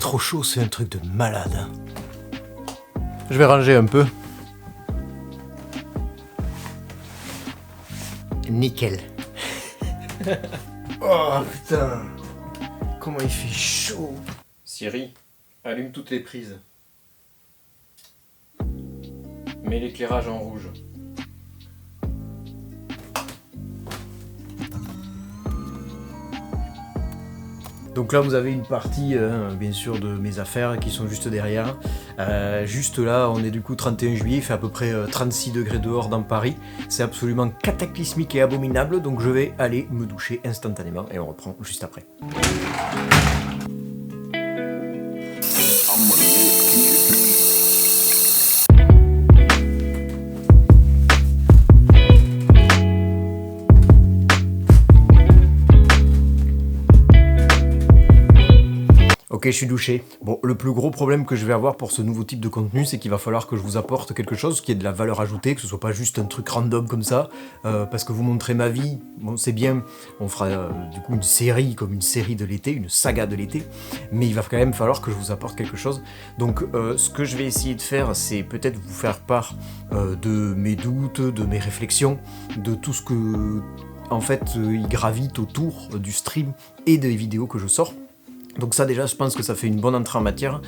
trop chaud, c'est un truc de malade. Je vais ranger un peu. Nickel. Oh putain. Comment il fait chaud. Siri, allume toutes les prises. Mets l'éclairage en rouge. Donc là vous avez une partie bien sûr de mes affaires qui sont juste derrière. Juste là on est du coup 31 juillet, il fait à peu près 36 degrés dehors dans Paris. C'est absolument cataclysmique et abominable, donc je vais aller me doucher instantanément et on reprend juste après. Ok, je suis douché. Bon, le plus gros problème que je vais avoir pour ce nouveau type de contenu, c'est qu'il va falloir que je vous apporte quelque chose qui ait de la valeur ajoutée, que ce soit pas juste un truc random comme ça, parce que vous montrez ma vie, bon c'est bien, on fera du coup une série comme une série de l'été, une saga de l'été, mais il va quand même falloir que je vous apporte quelque chose. Donc ce que je vais essayer de faire, c'est peut-être vous faire part de mes doutes, de mes réflexions, de tout ce que en fait il gravite autour du stream et des vidéos que je sors. Donc ça déjà je pense que ça fait une bonne entrée en matière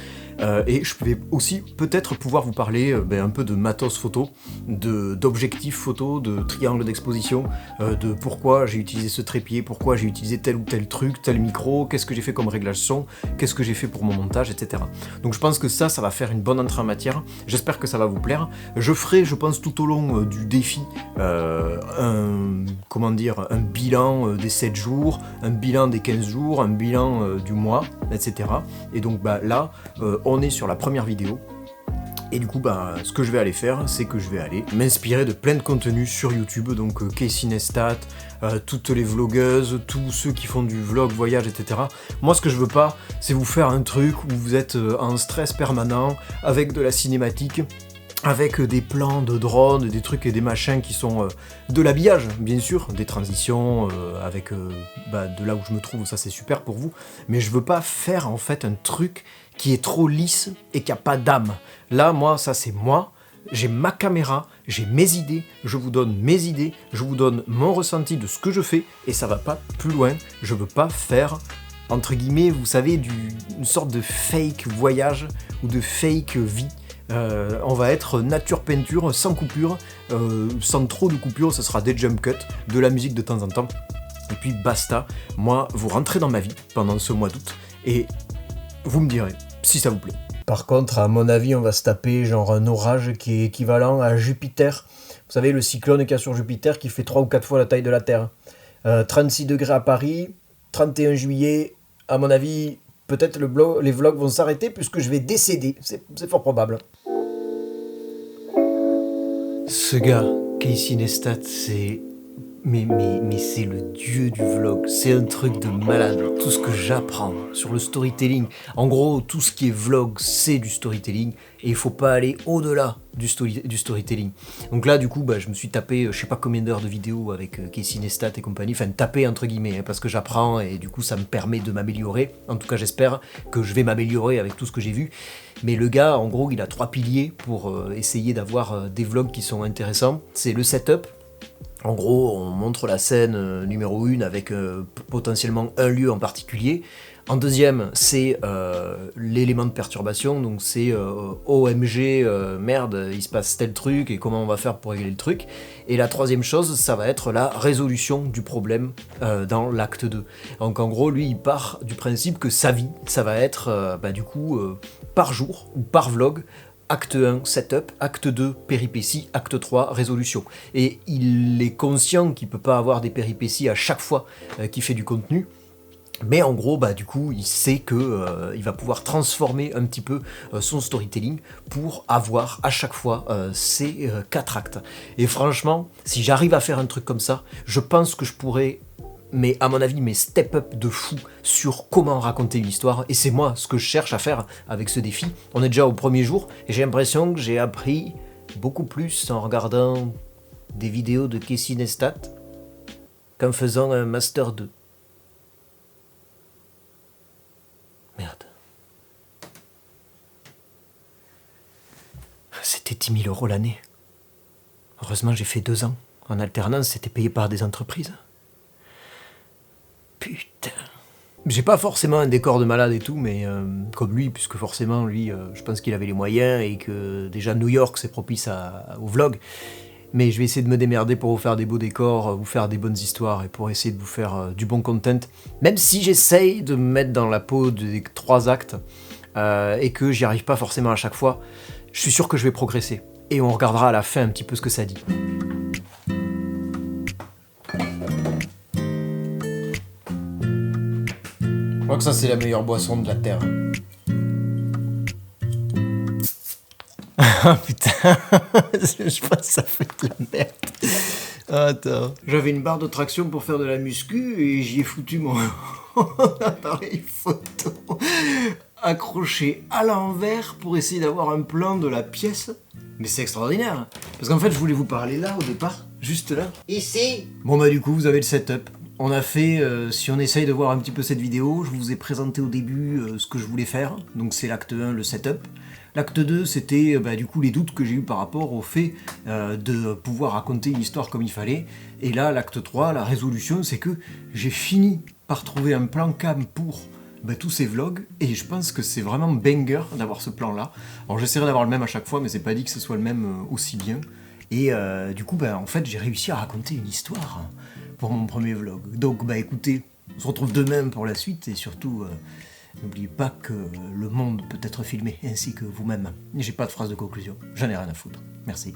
et je vais aussi peut-être pouvoir vous parler un peu de matos photo, d'objectifs photo, de triangle d'exposition, de pourquoi j'ai utilisé ce trépied, pourquoi j'ai utilisé tel ou tel truc, tel micro, qu'est-ce que j'ai fait comme réglage son, qu'est-ce que j'ai fait pour mon montage, etc. Donc je pense que ça va faire une bonne entrée en matière, j'espère que ça va vous plaire. Je ferai je pense tout au long du défi un bilan des 7 jours, un bilan des 15 jours, un bilan du mois, etc. Et donc là, on est sur la première vidéo. Et du coup, ce que je vais aller faire, c'est que je vais aller m'inspirer de plein de contenus sur YouTube, donc Casey Neistat, toutes les vlogueuses, tous ceux qui font du vlog, voyage, etc. Moi, ce que je veux pas, c'est vous faire un truc où vous êtes en stress permanent, avec de la cinématique, avec des plans de drone, des trucs et des machins qui sont de l'habillage, bien sûr, des transitions avec de là où je me trouve, ça c'est super pour vous, mais je veux pas faire en fait un truc qui est trop lisse et qui a pas d'âme. Là, moi, ça c'est moi, j'ai ma caméra, j'ai mes idées, je vous donne mes idées, je vous donne mon ressenti de ce que je fais, et ça va pas plus loin, je veux pas faire entre guillemets, vous savez, une sorte de fake voyage ou de fake vie. On va être nature peinture, sans coupure, sans trop de coupure, ce sera des jump cuts, de la musique de temps en temps, et puis basta. Moi, vous rentrez dans ma vie pendant ce mois d'août, et vous me direz si ça vous plaît. Par contre, à mon avis, on va se taper genre un orage qui est équivalent à Jupiter. Vous savez, le cyclone qu'il y a sur Jupiter qui fait 3 ou 4 fois la taille de la Terre. 36 degrés à Paris, 31 juillet, à mon avis... Peut-être les vlogs vont s'arrêter puisque je vais décéder, c'est fort probable. Ce gars, Casey Neistat, c'est... Mais c'est le dieu du vlog, c'est un truc de malade. Tout ce que j'apprends sur le storytelling, en gros, tout ce qui est vlog, c'est du storytelling, et il faut pas aller au-delà du storytelling. Donc là, du coup, je me suis tapé, je sais pas combien d'heures de vidéos avec Casey Neistat et compagnie, enfin tapé entre guillemets, parce que j'apprends, et du coup, ça me permet de m'améliorer. En tout cas, j'espère que je vais m'améliorer avec tout ce que j'ai vu. Mais le gars, en gros, il a 3 piliers pour essayer d'avoir des vlogs qui sont intéressants. C'est le setup. En gros, on montre la scène numéro 1 avec potentiellement un lieu en particulier. En deuxième, c'est l'élément de perturbation, donc c'est OMG, merde, il se passe tel truc et comment on va faire pour régler le truc. Et la troisième chose, ça va être la résolution du problème dans l'acte 2. Donc en gros, lui, il part du principe que sa vie, ça va être par jour ou par vlog. Acte 1, setup, acte 2, péripéties, acte 3, résolution. Et il est conscient qu'il ne peut pas avoir des péripéties à chaque fois qu'il fait du contenu, mais en gros, du coup, il sait que il va pouvoir transformer un petit peu son storytelling pour avoir à chaque fois ces 4 actes. Et franchement, si j'arrive à faire un truc comme ça, je pense que je pourrais... mais à mon avis, mes step-up de fou sur comment raconter une histoire, et c'est moi ce que je cherche à faire avec ce défi. On est déjà au premier jour, et j'ai l'impression que j'ai appris beaucoup plus en regardant des vidéos de Casey Neistat qu'en faisant un Master 2. Merde. c'était 10 000 € l'année. Heureusement, j'ai fait 2 ans. En alternance, c'était payé par des entreprises. Putain. J'ai pas forcément un décor de malade et tout, mais comme lui, puisque forcément, lui, je pense qu'il avait les moyens et que déjà New York, c'est propice au vlog. Mais je vais essayer de me démerder pour vous faire des beaux décors, vous faire des bonnes histoires et pour essayer de vous faire du bon content. Même si j'essaye de me mettre dans la peau des 3 actes et que j'y arrive pas forcément à chaque fois, je suis sûr que je vais progresser. Et on regardera à la fin un petit peu ce que ça dit. Je crois que ça c'est la meilleure boisson de la Terre. Ah putain, je pense que ça fait de la merde. Attends. J'avais une barre de traction pour faire de la muscu et j'y ai foutu mon appareil photo accroché à l'envers pour essayer d'avoir un plan de la pièce. Mais c'est extraordinaire. Parce qu'en fait, je voulais vous parler là au départ, juste là. Ici. Bon bah du coup, vous avez le setup. On a fait, si on essaye de voir un petit peu cette vidéo, je vous ai présenté au début ce que je voulais faire. Donc c'est l'acte 1, le setup. L'acte 2, c'était du coup les doutes que j'ai eu par rapport au fait de pouvoir raconter une histoire comme il fallait. Et là, l'acte 3, la résolution, c'est que j'ai fini par trouver un plan cam pour tous ces vlogs. Et je pense que c'est vraiment banger d'avoir ce plan-là. Alors j'essaierai d'avoir le même à chaque fois, mais c'est pas dit que ce soit le même aussi bien. Et du coup, en fait, j'ai réussi à raconter une histoire pour mon premier vlog. Donc, écoutez, on se retrouve demain pour la suite et surtout... n'oubliez pas que le monde peut être filmé, ainsi que vous-même. J'ai pas de phrase de conclusion, j'en ai rien à foutre. Merci.